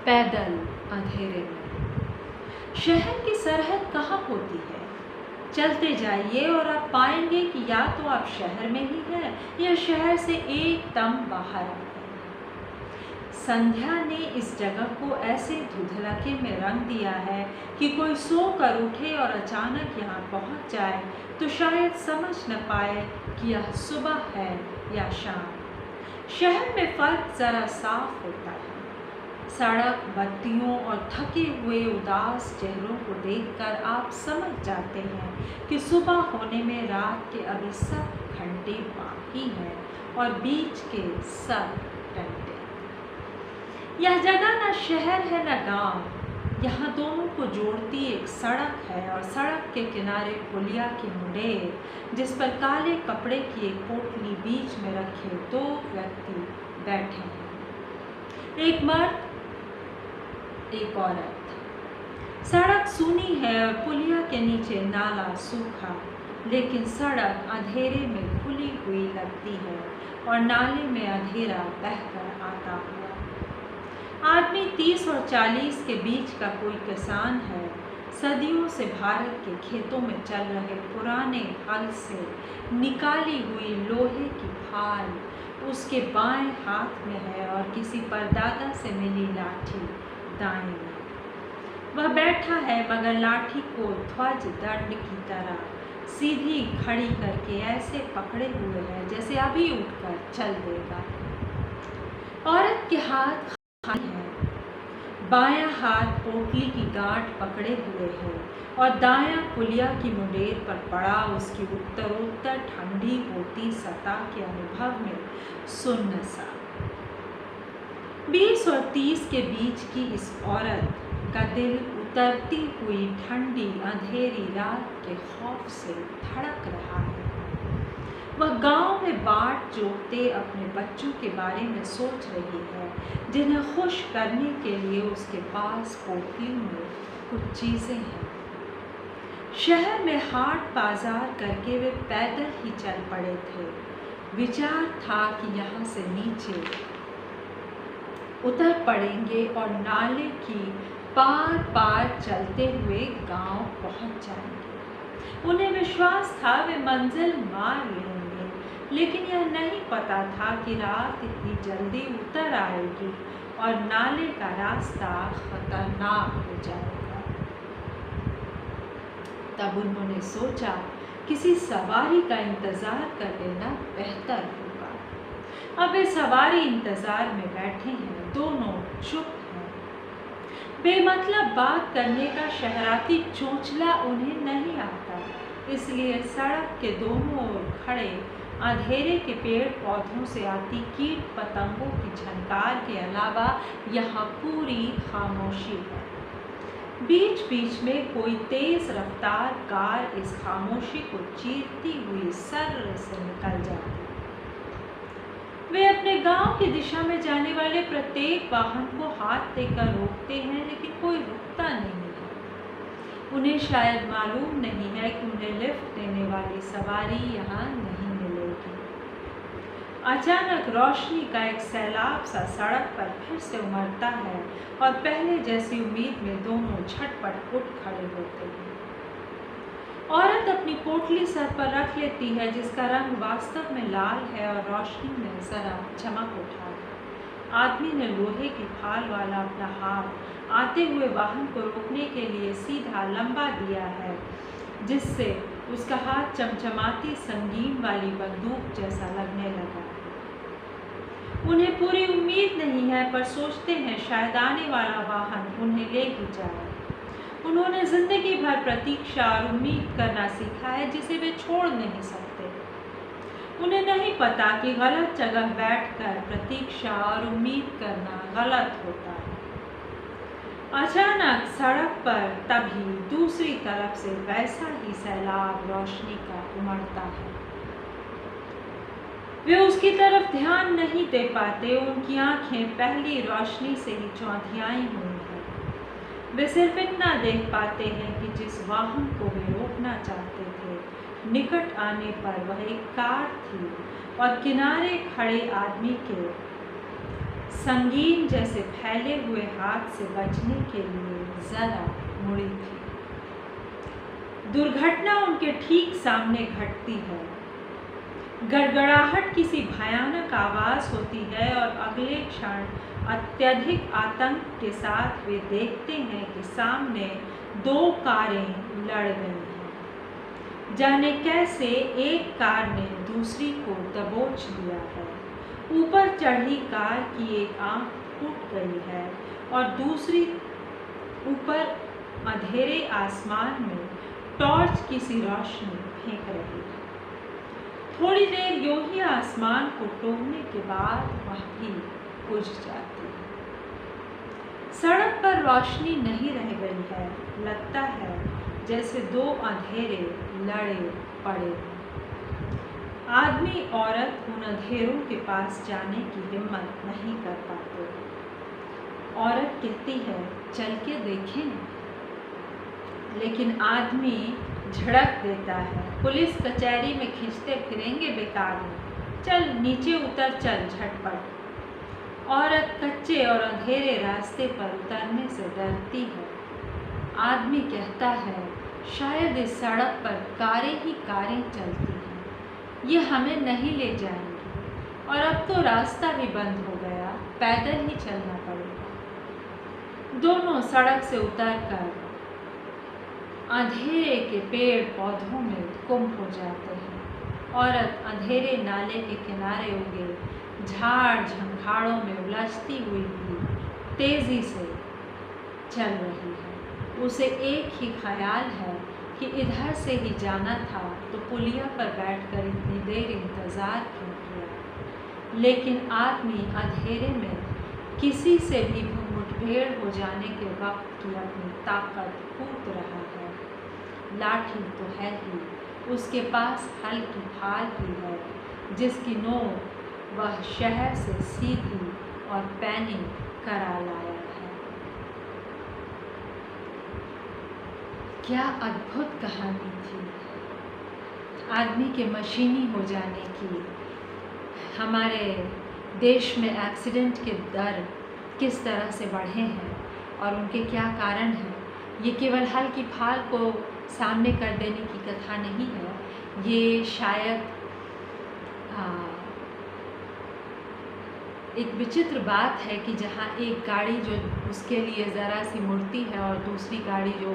पैदल अंधेरे में। शहर की सरहद कहाँ होती है? चलते जाइए और आप पाएंगे कि या तो आप शहर में ही हैं या शहर से एकदम बाहर आ गए हैं। संध्या ने इस जगह को ऐसे धुंधलके में रंग दिया है कि कोई सो कर उठे और अचानक यहाँ पहुँच जाए तो शायद समझ न पाए कि यह सुबह है या शाम। शहर में फर्क ज़रा साफ होता है। सड़क, बत्तियों और थके हुए उदास चेहरों को देखकर आप समझ जाते हैं कि सुबह होने में रात के अभी सब घंटे बाकी हैं और बीच के सब घंटे। यह जगह न शहर है न गांव। यहाँ दोनों को जोड़ती एक सड़क है और सड़क के किनारे पुलिया की मुंडेर, जिस पर काले कपड़े की एक पोटली बीच में रखे दो व्यक्ति बैठे हैं, एक मर्द एक औरत। सड़क सूनी है और पुलिया के नीचे नाला सूखा, लेकिन सड़क अंधेरे में खुली हुई लगती है और नाले में अंधेरा बहकर आता हुआ। आदमी 30 और 40 के बीच का कोई किसान है। सदियों से भारत के खेतों में चल रहे पुराने हल से निकाली हुई लोहे की फाल उसके बाएं हाथ में है और किसी परदादा से मिली लाठी दाएं में। वह बैठा है मगर लाठी को ध्वज दंड की तरह सीधी खड़ी करके ऐसे पकड़े हुए है जैसे अभी उठकर चल देगा। औरत के हाथ खाली है, बायां हाथ पोटली की गांठ पकड़े हुए है और दायां पुलिया की मुंडेर पर पड़ा उसकी उत्तरोत्तर ठंडी होती सतह के अनुभव में सुन्न सा। 20 और 30 के बीच की इस औरत का दिल उतरती हुई ठंडी अंधेरी रात के खौफ से धड़क रहा है। वह गांव में बाट जोतते अपने बच्चों के बारे में सोच रही है, जिन्हें खुश करने के लिए उसके पास पोटली में कुछ चीज़ें हैं। शहर में हाट बाजार करके वे पैदल ही चल पड़े थे। विचार था कि यहाँ से नीचे उतर पड़ेंगे और नाले की पार पार चलते हुए गांव पहुंच जाएंगे। उन्हें विश्वास था वे मंजिल मार लेंगे, लेकिन यह नहीं पता था कि रात इतनी जल्दी उतर आएगी और नाले का रास्ता खतरनाक हो जाएगा। तब उन्होंने सोचा किसी सवारी का इंतज़ार कर लेना बेहतर होगा। अब वे सवारी इंतज़ार में बैठे हैं, दोनों चुप हैं। बेमतलब बात करने का शहराती चोंचला उन्हें नहीं आता, इसलिए सड़क के दोनों ओर खड़े अंधेरे के पेड़ पौधों से आती कीट पतंगों की झनकार के अलावा यहाँ पूरी खामोशी है। बीच बीच में कोई तेज रफ्तार कार इस खामोशी को चीरती हुई सर्र से निकल जाती है। वे अपने गांव की दिशा में जाने वाले प्रत्येक वाहन को हाथ देकर रोकते हैं, लेकिन कोई रुकता नहीं है। उन्हें शायद मालूम नहीं है कि उन्हें लिफ्ट देने वाली सवारी यहाँ नहीं मिलेगी। अचानक रोशनी का एक सैलाब सा सड़क पर फिर से उमड़ता है और पहले जैसी उम्मीद में दोनों झटपट उठ खड़े होते हैं। औरत अपनी पोटली सर पर रख लेती है, जिसका रंग वास्तव में लाल है और रोशनी में जरा चमक उठा है। आदमी ने लोहे की फाल वाला अपना हाथ आते हुए वाहन को रोकने के लिए सीधा लंबा दिया है, जिससे उसका हाथ चमचमाती संगीन वाली बंदूक जैसा लगने लगा। उन्हें पूरी उम्मीद नहीं है, पर सोचते हैं शायद आने वाला वाहन उन्हें ले ही जाए। उन्होंने जिंदगी भर प्रतीक्षा और उम्मीद करना सीखा है, जिसे वे छोड़ नहीं सकते। उन्हें नहीं पता कि गलत जगह बैठकर प्रतीक्षा और उम्मीद करना गलत होता है। अचानक सड़क पर तभी दूसरी तरफ से वैसा ही सैलाब रोशनी का उमड़ता है। वे उसकी तरफ ध्यान नहीं दे पाते। उनकी आंखें पहली रोशनी से ही चौंधियाई हुई हैं। वे सिर्फ इतना देख पाते हैं कि जिस वाहन को वे रोकना चाहते थे, निकट आने पर वह एक कार थी और किनारे खड़े आदमी के संगीन जैसे फैले हुए हाथ से बचने के लिए जरा मुड़ी थी। दुर्घटना उनके ठीक सामने घटती है। गड़गड़ाहट किसी भयानक आवाज़ होती है और अगले क्षण अत्यधिक आतंक के साथ वे देखते हैं कि सामने 2 कारें लड़ गई हैं। जाने कैसे एक कार ने दूसरी को दबोच लिया है। ऊपर चढ़ी कार की एक आंख टूट गई है और दूसरी ऊपर अंधेरे आसमान में टॉर्च की सी रोशनी फेंक रही है। थोड़ी देर यूं ही आसमान को टोहने के बाद वह भी बुझ जाती है। सड़क पर रोशनी नहीं रह गई है। लगता है जैसे 2 अंधेरे लड़े पड़े हों। आदमी औरत उन अंधेरों के पास जाने की हिम्मत नहीं कर पाते। औरत कहती है चल के देखें, लेकिन आदमी झड़क देता है, पुलिस कचहरी में खींचते फिरेंगे बेकार में, चल नीचे उतर चल झटपट। औरत कच्चे और अंधेरे रास्ते पर उतरने से डरती है। आदमी कहता है शायद इस सड़क पर कारें ही कारें चलती हैं, ये हमें नहीं ले जाएंगी और अब तो रास्ता भी बंद हो गया, पैदल ही चलना पड़ेगा। दोनों सड़क से उतरकर अंधेरे के पेड़ पौधों में गुम हो जाते हैं। औरत अंधेरे नाले के किनारे उगे झाड़ झंखाड़ों में उलझती हुई भी तेजी से चल रही है। उसे एक ही ख्याल है कि इधर से ही जाना था तो पुलिया पर बैठकर इतनी देर इंतज़ार क्यों किया। लेकिन आदमी अंधेरे में किसी से भी मुठभेड़ हो जाने के वक्त की अपनी ताकत कूद रहा है। लाठी तो है ही, उसके पास हल्की ढाल भी है जिसकी नोक वह शहर से सीधी और पैनी करा लाया है। क्या अद्भुत कहानी थी आदमी के मशीनी हो जाने की। हमारे देश में एक्सीडेंट के दर किस तरह से बढ़े हैं और उनके क्या कारण हैं। ये केवल हल्की फाल को सामने कर देने की कथा नहीं है, ये शायद एक विचित्र बात है कि जहाँ एक गाड़ी जो उसके लिए ज़रा सी मुड़ती है और दूसरी गाड़ी जो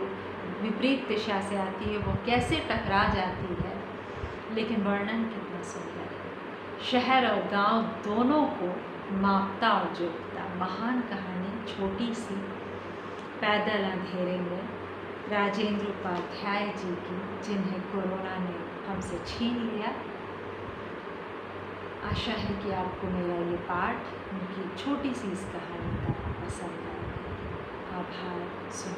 विपरीत दिशा से आती है वो कैसे टकरा जाती है। लेकिन वर्णन कितना सुंदर है, शहर और गांव दोनों को मापता और जोड़ता। महान कहानी छोटी सी पैदल अंधेरे में राजेंद्र उपाध्याय जी की, जिन्हें कोरोना ने हमसे छीन लिया। आशा है कि आपको मेरा ये पाठ, उनकी छोटी सी इस कहानी का पसंद आया। आभार। सुन